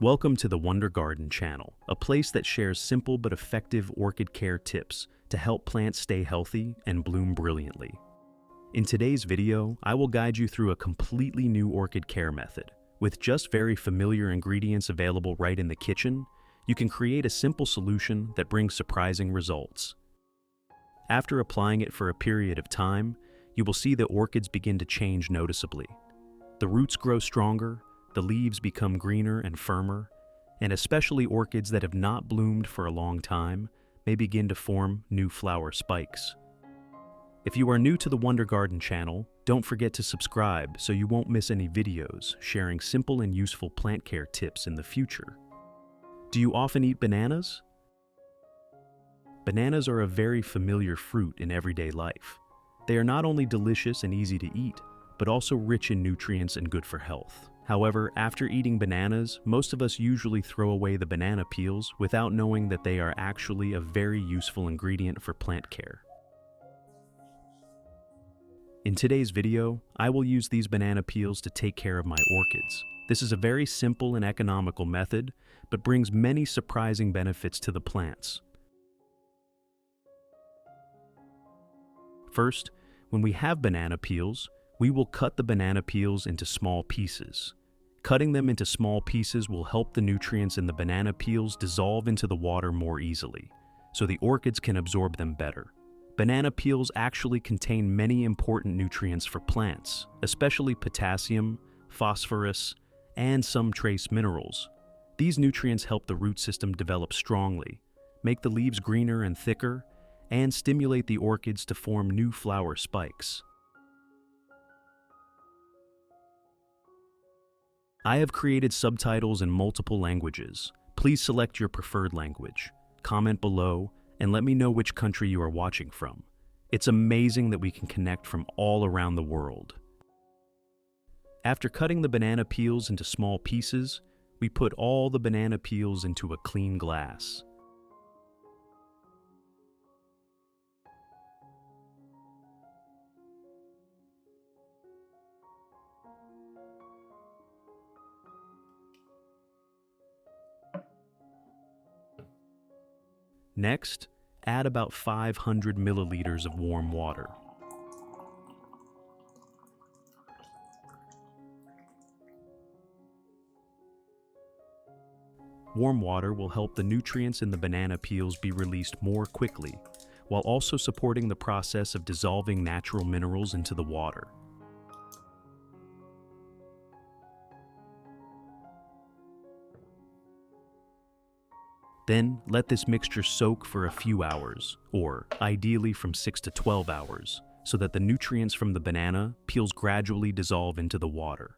Welcome to the Wonder Garden channel, a place that shares simple but effective orchid care tips to help plants stay healthy and bloom brilliantly. In today's video, I will guide you through a completely new orchid care method. With just very familiar ingredients available right in the kitchen, you can create a simple solution that brings surprising results. After applying it for a period of time, you will see the orchids begin to change noticeably. The roots grow stronger, the leaves become greener and firmer, and especially orchids that have not bloomed for a long time may begin to form new flower spikes. If you are new to the Wonder Garden channel, don't forget to subscribe so you won't miss any videos sharing simple and useful plant care tips in the future. Do you often eat bananas? Bananas are a very familiar fruit in everyday life. They are not only delicious and easy to eat, but also rich in nutrients and good for health. However, after eating bananas, most of us usually throw away the banana peels without knowing that they are actually a very useful ingredient for plant care. In today's video, I will use these banana peels to take care of my orchids. This is a very simple and economical method, but brings many surprising benefits to the plants. First, when we have banana peels, we will cut the banana peels into small pieces. Cutting them into small pieces will help the nutrients in the banana peels dissolve into the water more easily, so the orchids can absorb them better. Banana peels actually contain many important nutrients for plants, especially potassium, phosphorus, and some trace minerals. These nutrients help the root system develop strongly, make the leaves greener and thicker, and stimulate the orchids to form new flower spikes. I have created subtitles in multiple languages. Please select your preferred language. Comment below and let me know which country you are watching from. It's amazing that we can connect from all around the world. After cutting the banana peels into small pieces, we put all the banana peels into a clean glass. Next, add about 500 milliliters of warm water. Warm water will help the nutrients in the banana peels be released more quickly, while also supporting the process of dissolving natural minerals into the water. Then, let this mixture soak for a few hours, or ideally from 6 to 12 hours, so that the nutrients from the banana peels gradually dissolve into the water.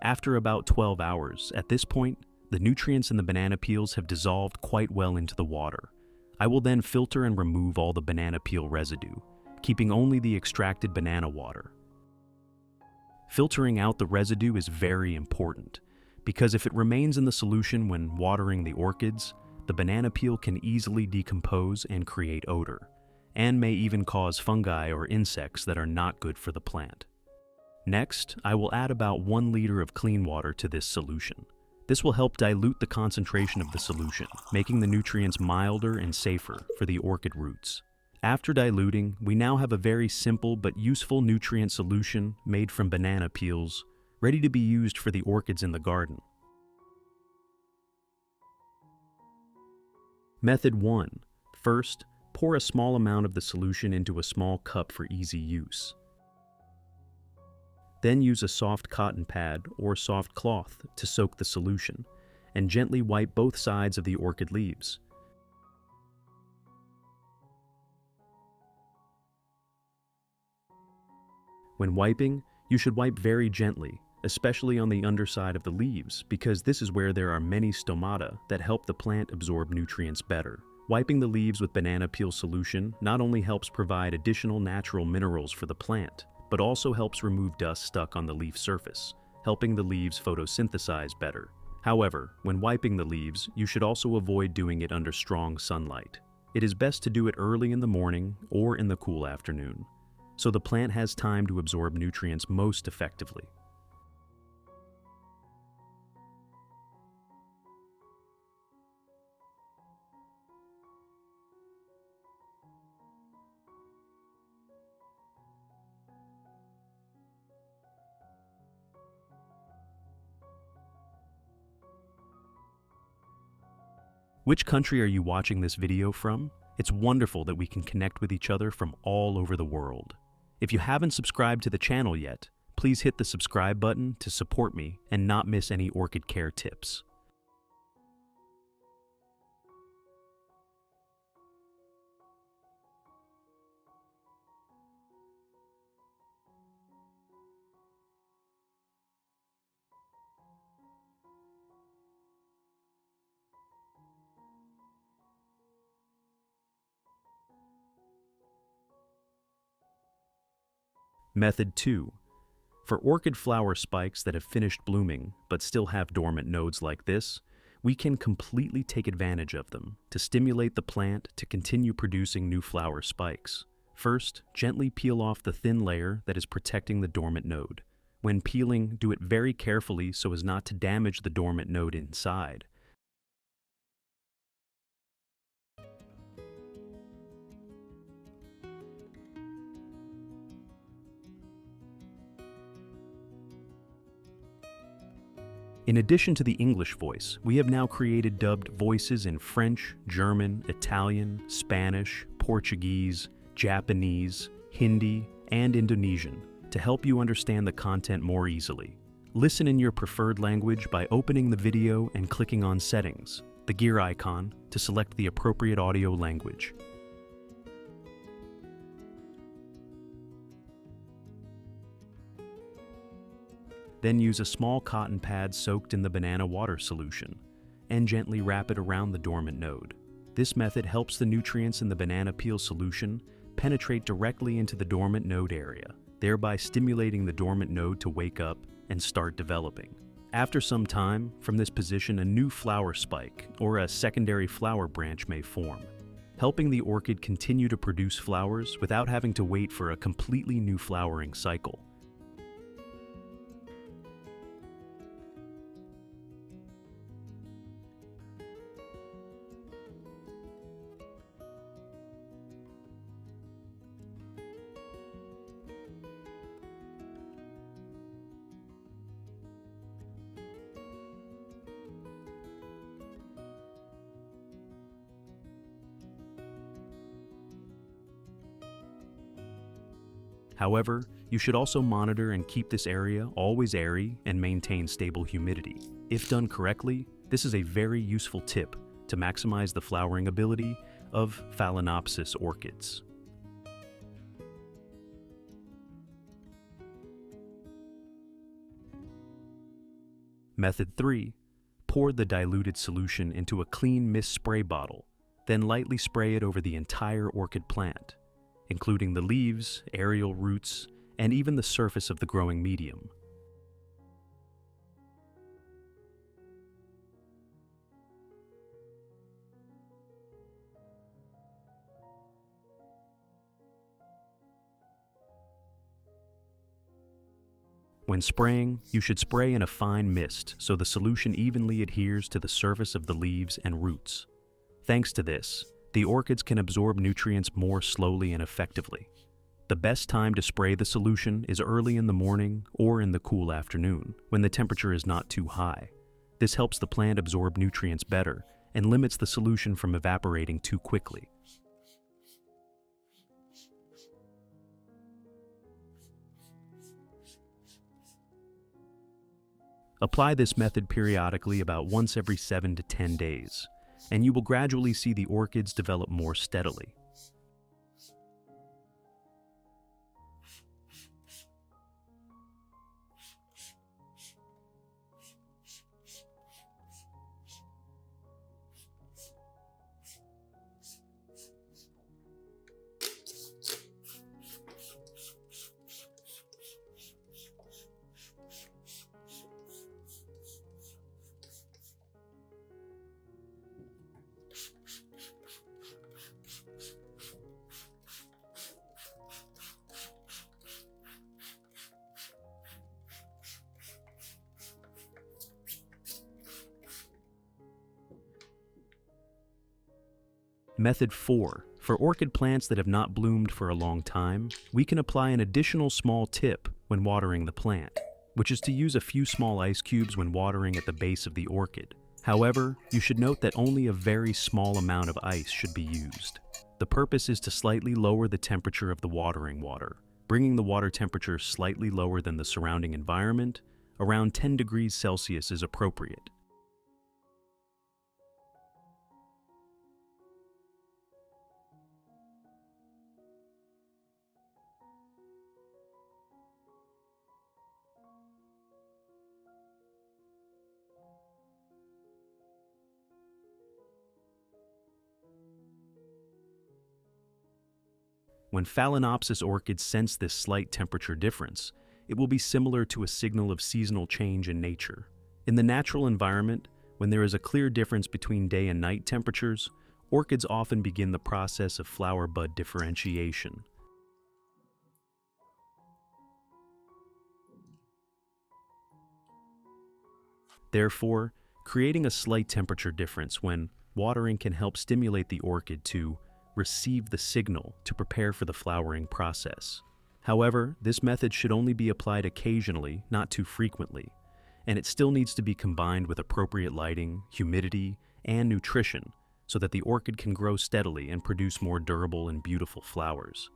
After about 12 hours, at this point, the nutrients in the banana peels have dissolved quite well into the water. I will then filter and remove all the banana peel residue, keeping only the extracted banana water. Filtering out the residue is very important, because if it remains in the solution when watering the orchids, the banana peel can easily decompose and create odor, and may even cause fungi or insects that are not good for the plant. Next, I will add about 1 liter of clean water to this solution. This will help dilute the concentration of the solution, making the nutrients milder and safer for the orchid roots. After diluting, we now have a very simple but useful nutrient solution made from banana peels, ready to be used for the orchids in the garden. Method 1. First, pour a small amount of the solution into a small cup for easy use. Then use a soft cotton pad or soft cloth to soak the solution, and gently wipe both sides of the orchid leaves. When wiping, you should wipe very gently, especially on the underside of the leaves, because this is where there are many stomata that help the plant absorb nutrients better. Wiping the leaves with banana peel solution not only helps provide additional natural minerals for the plant, but also helps remove dust stuck on the leaf surface, helping the leaves photosynthesize better. However, when wiping the leaves, you should also avoid doing it under strong sunlight. It is best to do it early in the morning or in the cool afternoon, so the plant has time to absorb nutrients most effectively. Which country are you watching this video from? It's wonderful that we can connect with each other from all over the world. If you haven't subscribed to the channel yet, please hit the subscribe button to support me and not miss any orchid care tips. Method 2. For orchid flower spikes that have finished blooming but still have dormant nodes like this, we can completely take advantage of them to stimulate the plant to continue producing new flower spikes. First, gently peel off the thin layer that is protecting the dormant node. When peeling, do it very carefully so as not to damage the dormant node inside. In addition to the English voice, we have now created dubbed voices in French, German, Italian, Spanish, Portuguese, Japanese, Hindi, and Indonesian to help you understand the content more easily. Listen in your preferred language by opening the video and clicking on Settings, the gear icon, to select the appropriate audio language. Then use a small cotton pad soaked in the banana water solution and gently wrap it around the dormant node. This method helps the nutrients in the banana peel solution penetrate directly into the dormant node area, thereby stimulating the dormant node to wake up and start developing. After some time, from this position, a new flower spike or a secondary flower branch may form, helping the orchid continue to produce flowers without having to wait for a completely new flowering cycle. However, you should also monitor and keep this area always airy and maintain stable humidity. If done correctly, this is a very useful tip to maximize the flowering ability of Phalaenopsis orchids. Method 3. Pour the diluted solution into a clean mist spray bottle, then lightly spray it over the entire orchid plant, including the leaves, aerial roots, and even the surface of the growing medium. When spraying, you should spray in a fine mist so the solution evenly adheres to the surface of the leaves and roots. Thanks to this, the orchids can absorb nutrients more slowly and effectively. The best time to spray the solution is early in the morning or in the cool afternoon, when the temperature is not too high. This helps the plant absorb nutrients better and limits the solution from evaporating too quickly. Apply this method periodically about once every 7 to 10 days. And you will gradually see the orchids develop more steadily. Method 4. For orchid plants that have not bloomed for a long time, we can apply an additional small tip when watering the plant, which is to use a few small ice cubes when watering at the base of the orchid. However, you should note that only a very small amount of ice should be used. The purpose is to slightly lower the temperature of the watering water, bringing the water temperature slightly lower than the surrounding environment. Around 10 degrees Celsius is appropriate. When Phalaenopsis orchids sense this slight temperature difference, it will be similar to a signal of seasonal change in nature. In the natural environment, when there is a clear difference between day and night temperatures, orchids often begin the process of flower-bud differentiation. Therefore, creating a slight temperature difference when watering can help stimulate the orchid to receive the signal to prepare for the flowering process. However, this method should only be applied occasionally, not too frequently, and it still needs to be combined with appropriate lighting, humidity, and nutrition so that the orchid can grow steadily and produce more durable and beautiful flowers.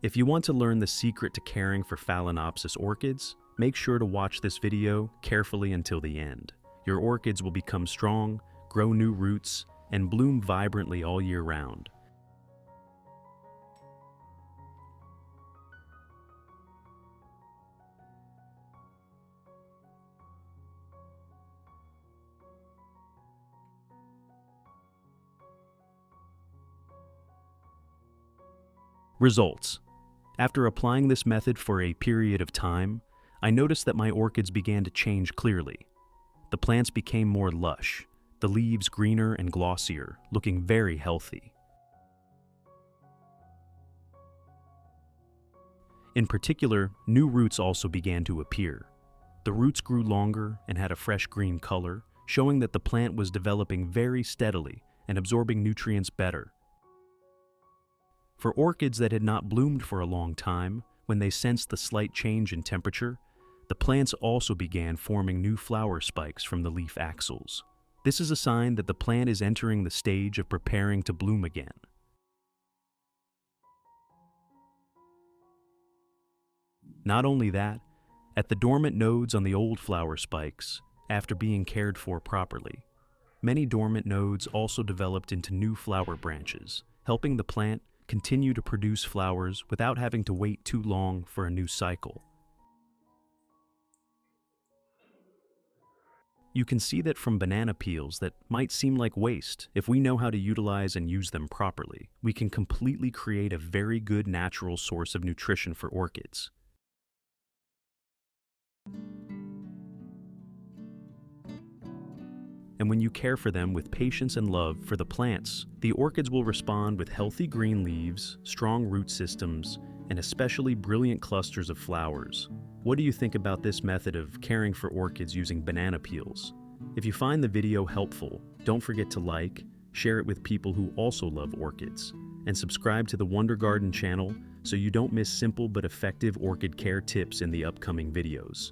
If you want to learn the secret to caring for Phalaenopsis orchids, make sure to watch this video carefully until the end. Your orchids will become strong, grow new roots, and bloom vibrantly all year round. Results. After applying this method for a period of time, I noticed that my orchids began to change clearly. The plants became more lush, the leaves greener and glossier, looking very healthy. In particular, new roots also began to appear. The roots grew longer and had a fresh green color, showing that the plant was developing very steadily and absorbing nutrients better. For orchids that had not bloomed for a long time, when they sensed the slight change in temperature, the plants also began forming new flower spikes from the leaf axils. This is a sign that the plant is entering the stage of preparing to bloom again. Not only that, at the dormant nodes on the old flower spikes, after being cared for properly, many dormant nodes also developed into new flower branches, helping the plant continue to produce flowers without having to wait too long for a new cycle. You can see that from banana peels that might seem like waste. If we know how to utilize and use them properly, we can completely create a very good natural source of nutrition for orchids. And when you care for them with patience and love for the plants, the orchids will respond with healthy green leaves, strong root systems, and especially brilliant clusters of flowers. What do you think about this method of caring for orchids using banana peels? If you find the video helpful, don't forget to like, share it with people who also love orchids, and subscribe to the Wonder Garden channel so you don't miss simple but effective orchid care tips in the upcoming videos.